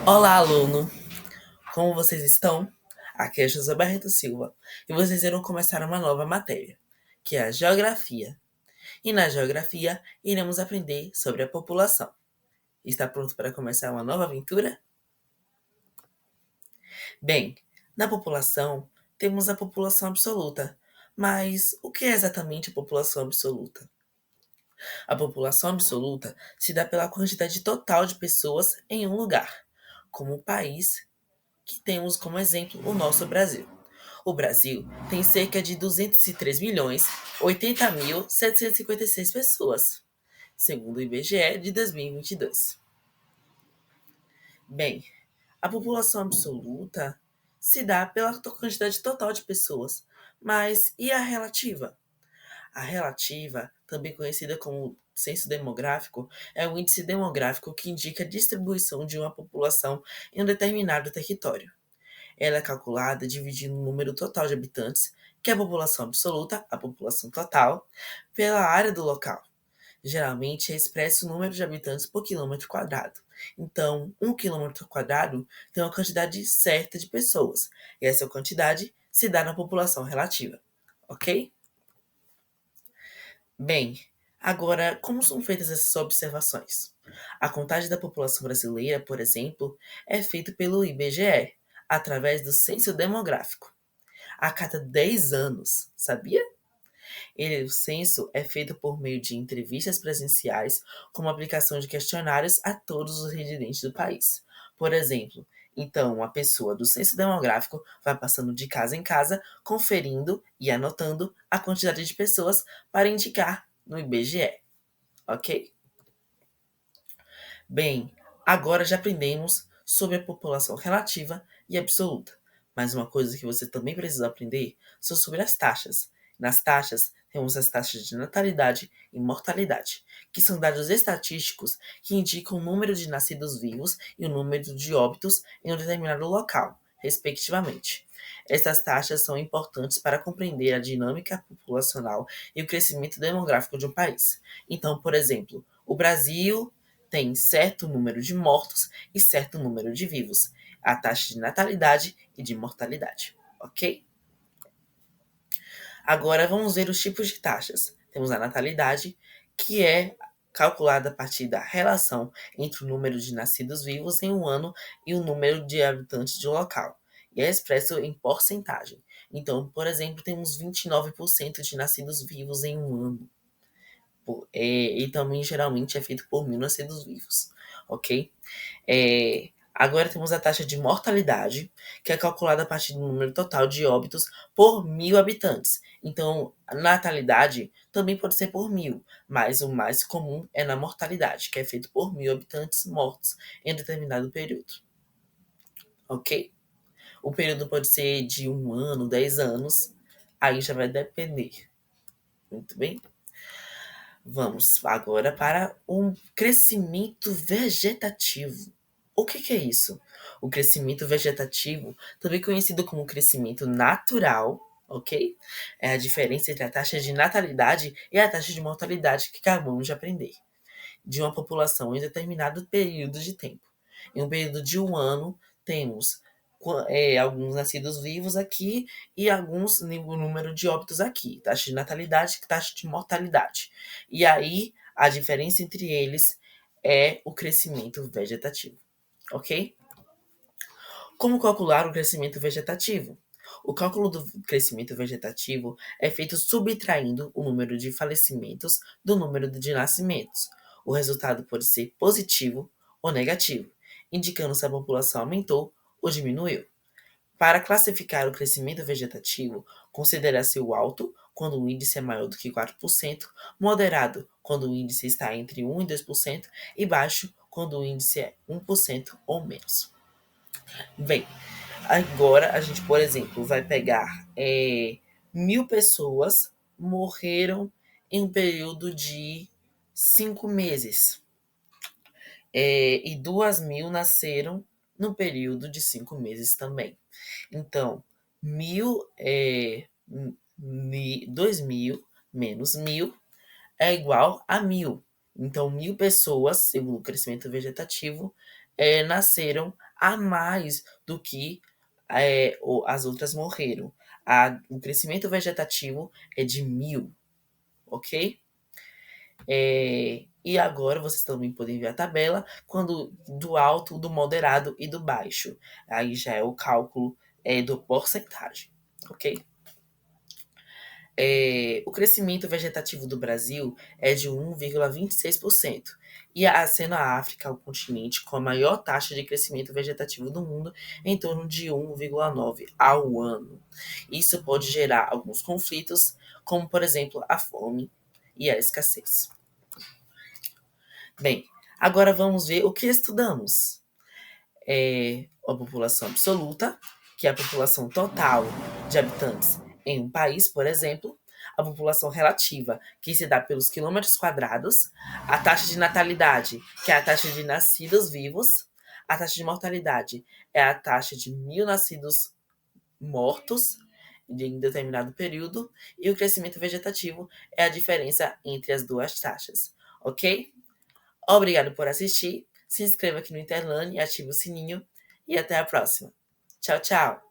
Olá, aluno! Como vocês estão? Aqui é José Barreto Silva e vocês irão começar uma nova matéria, que é a Geografia. E na Geografia iremos aprender sobre a população. Está pronto para começar uma nova aventura? Bem, na população temos a população absoluta. Mas o que é exatamente a população absoluta? A população absoluta se dá pela quantidade total de pessoas em um lugar, como o país que temos como exemplo o nosso Brasil. O Brasil tem cerca de 203.080.756 pessoas, segundo o IBGE de 2022. Bem, a população absoluta se dá pela quantidade total de pessoas, mas e a relativa? A relativa, também conhecida como censo demográfico, é o índice demográfico que indica a distribuição de uma população em um determinado território. Ela é calculada dividindo o número total de habitantes, que é a população absoluta, a população total, pela área do local. Geralmente é expresso o número de habitantes por quilômetro quadrado. Então, um quilômetro quadrado tem uma quantidade certa de pessoas, e essa quantidade se dá na população relativa, ok? Bem, agora, como são feitas essas observações? A contagem da população brasileira, por exemplo, é feita pelo IBGE, através do censo demográfico, a cada 10 anos, sabia? O censo é feito por meio de entrevistas presenciais, com aplicação de questionários a todos os residentes do país. Por exemplo, então, a pessoa do censo demográfico vai passando de casa em casa, conferindo e anotando a quantidade de pessoas para indicar no IBGE, ok? Bem, agora já aprendemos sobre a população relativa e absoluta. Mas uma coisa que você também precisa aprender são sobre as taxas. Nas taxas, temos as taxas de natalidade e mortalidade, que são dados estatísticos que indicam o número de nascidos vivos e o número de óbitos em um determinado local, respectivamente. Essas taxas são importantes para compreender a dinâmica populacional e o crescimento demográfico de um país. Então, por exemplo, o Brasil tem certo número de mortos e certo número de vivos, a taxa de natalidade e de mortalidade, ok? Agora vamos ver os tipos de taxas. Temos a natalidade, que é calculada a partir da relação entre o número de nascidos vivos em um ano e o número de habitantes de um local, e é expresso em porcentagem. Então, por exemplo, temos 29% de nascidos vivos em um ano. E também geralmente é feito por 1.000 nascidos vivos, ok? Agora temos a taxa de mortalidade, que é calculada a partir do número total de óbitos por 1.000 habitantes. Então, a natalidade também pode ser por 1.000, mas o mais comum é na mortalidade, que é feito por 1.000 habitantes mortos em determinado período, ok? O período pode ser de 1 ano, 10 anos, aí já vai depender. Muito bem? Vamos agora para um crescimento vegetativo. O que é isso? O crescimento vegetativo, também conhecido como crescimento natural, ok? É a diferença entre a taxa de natalidade e a taxa de mortalidade que acabamos de aprender, de uma população em determinado período de tempo. Em um período de 1 ano, temos alguns nascidos vivos aqui e alguns número de óbitos aqui, taxa de natalidade e taxa de mortalidade. E aí, a diferença entre eles é o crescimento vegetativo, ok? Como calcular o crescimento vegetativo? O cálculo do crescimento vegetativo é feito subtraindo o número de falecimentos do número de nascimentos. O resultado pode ser positivo ou negativo, indicando se a população aumentou ou diminuiu. Para classificar o crescimento vegetativo, considera-se o alto, quando o índice é maior do que 4%, moderado, quando o índice está entre 1 e 2%, e baixo, quando o índice é 1% ou menos. Bem, agora a gente, por exemplo, vai pegar 1.000 pessoas morreram em um período de 5 meses. E 2.000 nasceram no período de 5 meses também. Então, 2.000 menos 1.000 é igual a 1.000. Então, 1.000 pessoas, segundo o crescimento vegetativo, nasceram a mais do que as outras morreram. O crescimento vegetativo é de 1000, ok? E agora vocês também podem ver a tabela quando do alto, do moderado e do baixo. Aí já é o cálculo do porcentagem, ok? O crescimento vegetativo do Brasil é de 1,26%, sendo a África o continente com a maior taxa de crescimento vegetativo do mundo, em torno de 1,9% ao ano. Isso pode gerar alguns conflitos, como, por exemplo, a fome e a escassez. Bem, agora vamos ver o que estudamos. A população absoluta, que é a população total de habitantes em um país, por exemplo, a população relativa, que se dá pelos quilômetros quadrados, a taxa de natalidade, que é a taxa de nascidos vivos, a taxa de mortalidade é a taxa de 1000 nascidos mortos em determinado período, e o crescimento vegetativo é a diferença entre as duas taxas, ok? Obrigado por assistir, se inscreva aqui no Interlane e ative o sininho, e até a próxima. Tchau, tchau!